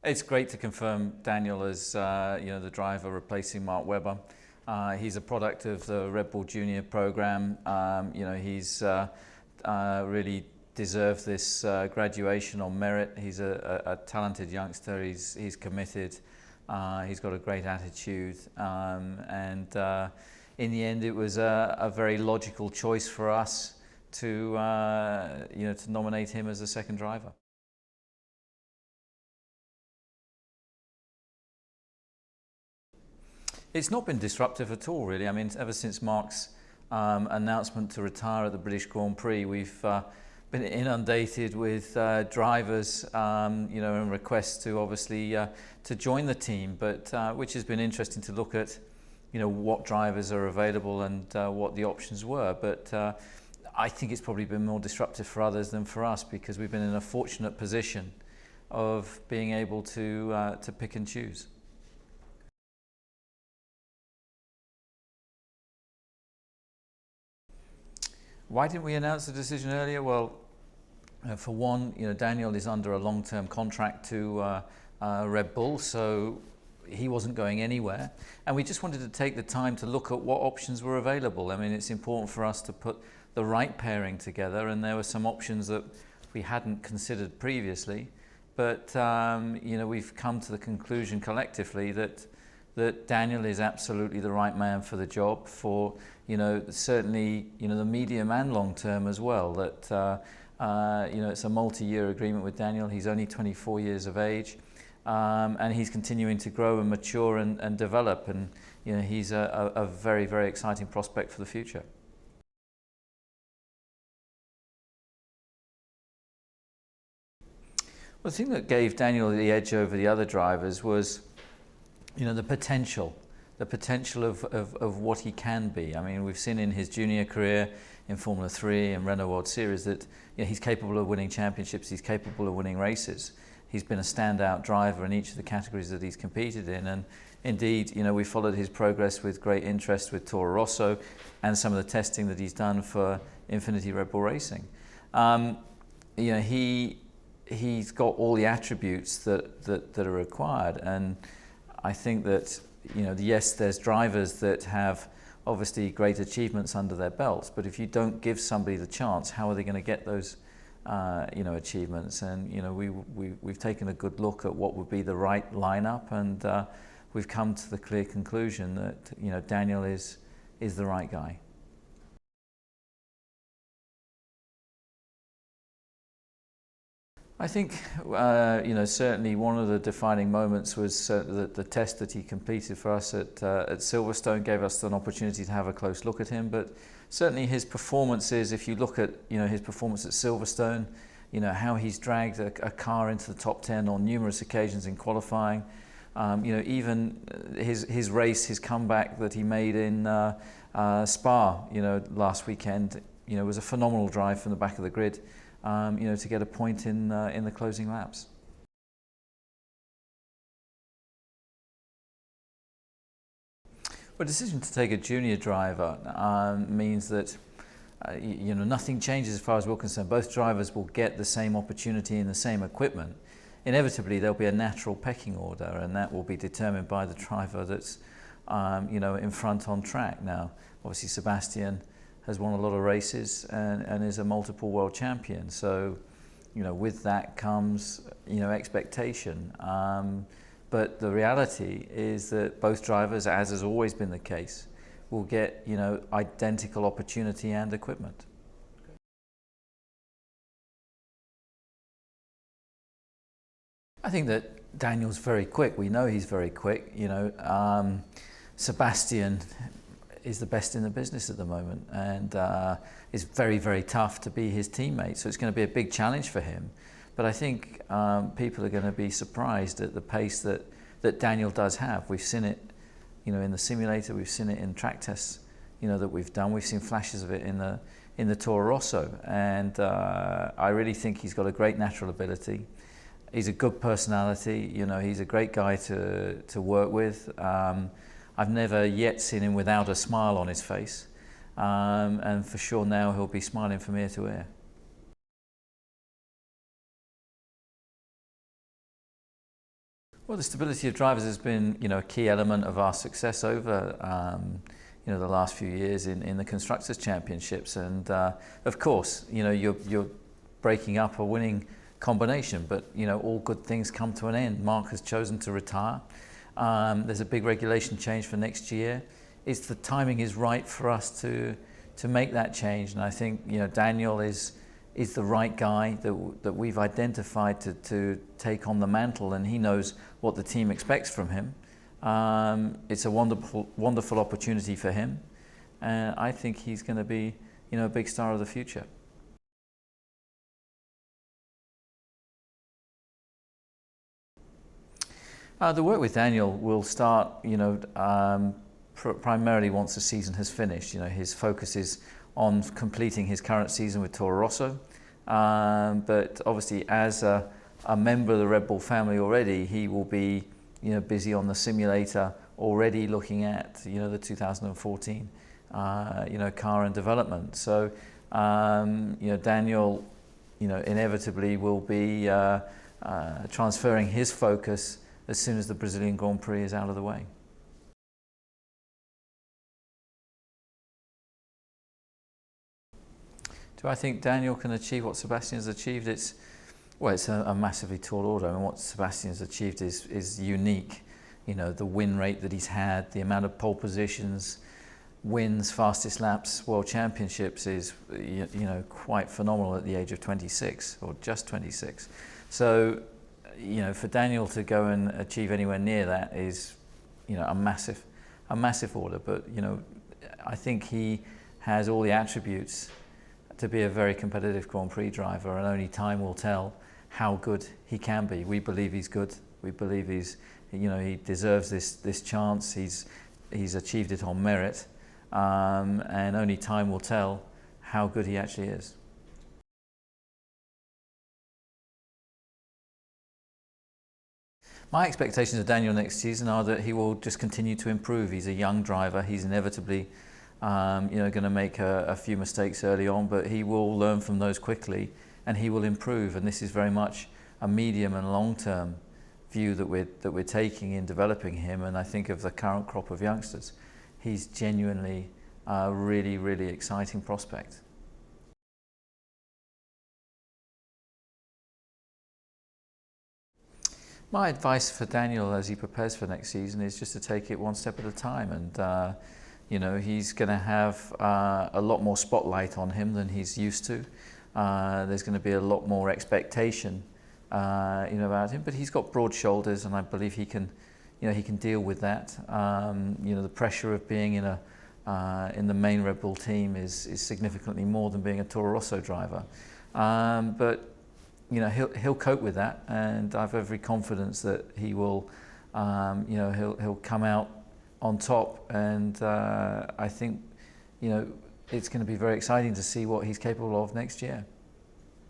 It's great to confirm Daniel as the driver replacing Mark Webber. He's a product of the Red Bull Junior program. He's really deserved this graduation on merit. He's a talented youngster. He's committed. He's got a great attitude, and in the end, it was a very logical choice for us to to nominate him as the second driver. It's not been disruptive at all, really. I mean, ever since Mark's announcement to retire at the British Grand Prix, we've been inundated with drivers, and requests to obviously to join the team. But which has been interesting to look at, what drivers are available and what the options were. But I think it's probably been more disruptive for others than for us because we've been in a fortunate position of being able to pick and choose. Why didn't we announce the decision earlier? Well, for one, Daniel is under a long-term contract to Red Bull, so he wasn't going anywhere. And we just wanted to take the time to look at what options were available. I mean, it's important for us to put the right pairing together, and there were some options that we hadn't considered previously. But, we've come to the conclusion collectively that Daniel is absolutely the right man for the job for, certainly, the medium and long term as well. That, it's a multi-year agreement with Daniel. He's only 24 years of age, and he's continuing to grow and mature and develop. And, he's a very, very exciting prospect for the future. Well, the thing that gave Daniel the edge over the other drivers was the potential of what he can be. I mean, we've seen in his junior career in Formula 3 and Renault World Series that he's capable of winning championships, he's capable of winning races. He's been a standout driver in each of the categories that he's competed in, and indeed, we followed his progress with great interest with Toro Rosso and some of the testing that he's done for Infinity Red Bull Racing. He's got all the attributes that are required, and I think that, yes, there's drivers that have obviously great achievements under their belts, but if you don't give somebody the chance, how are they going to get those, achievements? And, we've taken a good look at what would be the right lineup, and we've come to the clear conclusion that, Daniel is the right guy. I think, certainly one of the defining moments was the test that he completed for us at Silverstone gave us an opportunity to have a close look at him. But certainly his performances, if you look at his performance at Silverstone, how he's dragged a car into the top 10 on numerous occasions in qualifying, even his race, his comeback that he made in Spa, last weekend, was a phenomenal drive from the back of the grid. To get a point in the closing laps. Well, the decision to take a junior driver means that nothing changes as far as we're concerned. Both drivers will get the same opportunity in the same equipment. Inevitably, there'll be a natural pecking order, and that will be determined by the driver that's in front on track. Now, obviously, Sebastian has won a lot of races and is a multiple world champion. So, with that comes, expectation. But the reality is that both drivers, as has always been the case, will get, identical opportunity and equipment. I think that Daniel's very quick. We know he's very quick. Sebastian is the best in the business at the moment, and it's very, very tough to be his teammate. So it's going to be a big challenge for him. But I think people are going to be surprised at the pace that Daniel does have. We've seen it, in the simulator. We've seen it in track tests, that we've done. We've seen flashes of it in the Toro Rosso, and I really think he's got a great natural ability. He's a good personality. He's a great guy to work with. I've never yet seen him without a smile on his face, and for sure now he'll be smiling from ear to ear. Well, the stability of drivers has been, a key element of our success over, the last few years in the Constructors' Championships. And of course, you're breaking up a winning combination, but all good things come to an end. Mark has chosen to retire. There's a big regulation change for next year. The timing is right for us to make that change, and I think Daniel is the right guy that we've identified to take on the mantle, and he knows what the team expects from him. It's a wonderful opportunity for him, and I think he's going to be a big star of the future. The work with Daniel will start, primarily once the season has finished. His focus is on completing his current season with Toro Rosso, but obviously as a member of the Red Bull family already, he will be busy on the simulator, already looking at the 2014 car and development. So Daniel inevitably will be transferring his focus as soon as the Brazilian Grand Prix is out of the way. Do I think Daniel can achieve what Sebastian has achieved? It's a massively tall order, and what Sebastian has achieved is unique. The win rate that he's had, the amount of pole positions, wins, fastest laps, world championships is quite phenomenal at the age of 26 or just 26. So for Daniel to go and achieve anywhere near that is a massive order. But I think he has all the attributes to be a very competitive Grand Prix driver, and only time will tell how good he can be. We believe he's good. We believe he deserves this chance. He's achieved it on merit, and only time will tell how good he actually is. My expectations of Daniel next season are that he will just continue to improve. He's a young driver. He's inevitably going to make a few mistakes early on, but he will learn from those quickly, and he will improve. And this is very much a medium and long-term view that we're taking in developing him. And I think of the current crop of youngsters, he's genuinely a really, really exciting prospect. My advice for Daniel as he prepares for next season is just to take it one step at a time, and he's going to have a lot more spotlight on him than he's used to. There's going to be a lot more expectation, about him. But he's got broad shoulders, and I believe he can deal with that. The pressure of being in the main Red Bull team is significantly more than being a Toro Rosso driver. But he'll cope with that, and I have every confidence that he will. He'll come out on top, and I think it's going to be very exciting to see what he's capable of next year.